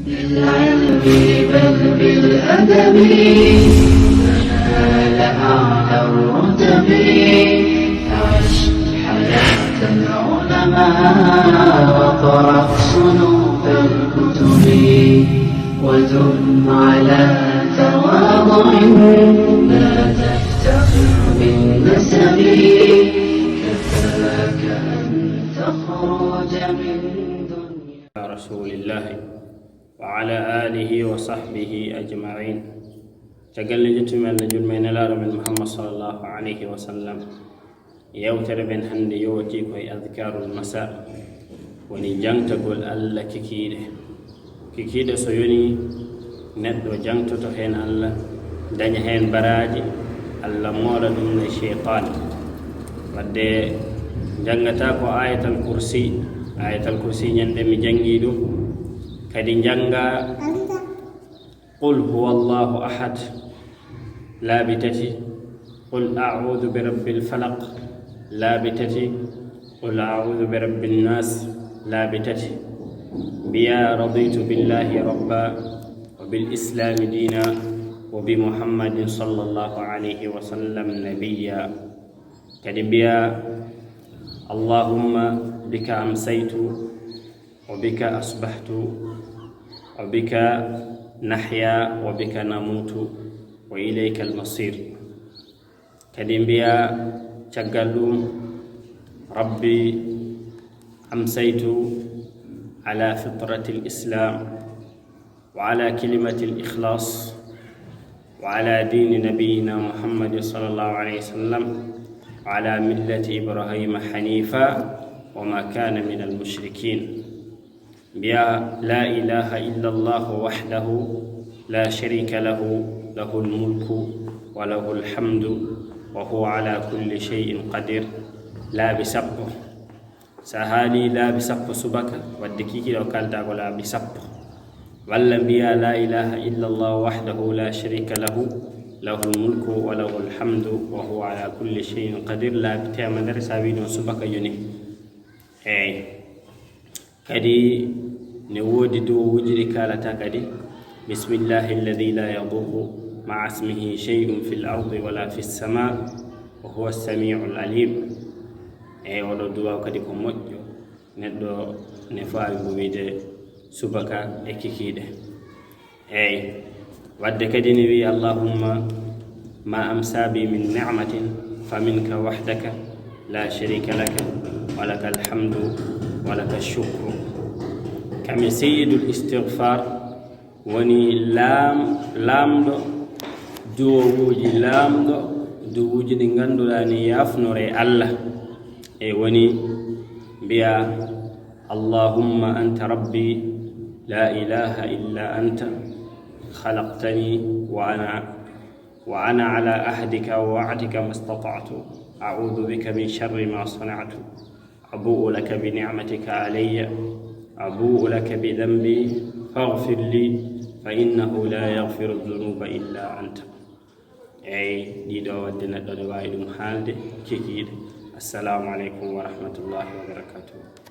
بالعلم بل بالأدب تنال أعلى الرتب عش حياة العلماء وقرأ صنوف الكتب ودم على تواضع لا تفتخر بالنسب كفاك أن تخرج من دنيا رسول الله وعلى آله وصحبه أجمعين تقل جتم النجل من الأرض من محمد صلى الله عليه وسلم يوتر بن هند يوتي كوي أذكار المساء وني جنت تقول الله كيكيده سيوني ندو جنت تهين الله دنيا هين براجي الله مورد من الشيطان ودي جنتاكو آية الكرسي يندم جنجيدو كدي جنغا قل هو الله أحد لا بتتي قل أعوذ برب الفلق لا بتتي قل أعوذ برب الناس لا بتتي بيا رضيت بالله ربا وبالإسلام دينا وبمحمد صلى الله عليه وسلم نبيا كدي بيا اللهم بك أمسيت وبك أصبحت وبك نحيا وبك نموت وإليك المصير كدين بيا تقلوا ربي أمسيت على فطرة الإسلام وعلى كلمة الإخلاص وعلى دين نبينا محمد صلى الله عليه وسلم وعلى ملة إبراهيم حنيفا وما كان من المشركين بيا لا إله إلا الله وحده لا شريك له له الملك وله الحمد وهو على كل شيء قدير لا بسبه سهالي لا بسبه سبك والدكيكي لو قال داغو لا بسبه ولا بيا لا إله إلا الله وحده لا شريك له له الملك وله الحمد وهو على كل شيء قدير لا بتعمل رسابين سبك يوني اي كدي نودي دو وجري كالتا كدي بسم الله الذي لا يضر مع اسمه شيء في الأرض ولا في السماء وهو السميع العليم اي ولو دعاء كدي كمجو ندو نفاي بويده سبكا اكيكيده اي ود كدي نبي اللهم ما أمسى بي من نعمة فمنك وحدك لا شريك لك ولك الحمد ولك الشكر كم سيد الاستغفار وني لام دو ووجي لام دو ووجي دي غاندولاني يافنوري الله اي وني بيا اللهم أنت ربي لا إله إلا أنت خلقتني وأنا على عهدك ووعدك ما استطعت أعوذ بك من شر ما صنعت أبوء لك بنعمتك علي أبوء لك بذنبي فاغفر لي فإنه لا يغفر الذنوب إلا أنت أي دي دو ودنا دو وايدum haalde kikiide. Assalamu alaikum wa rahmatullahi wa barakatuh.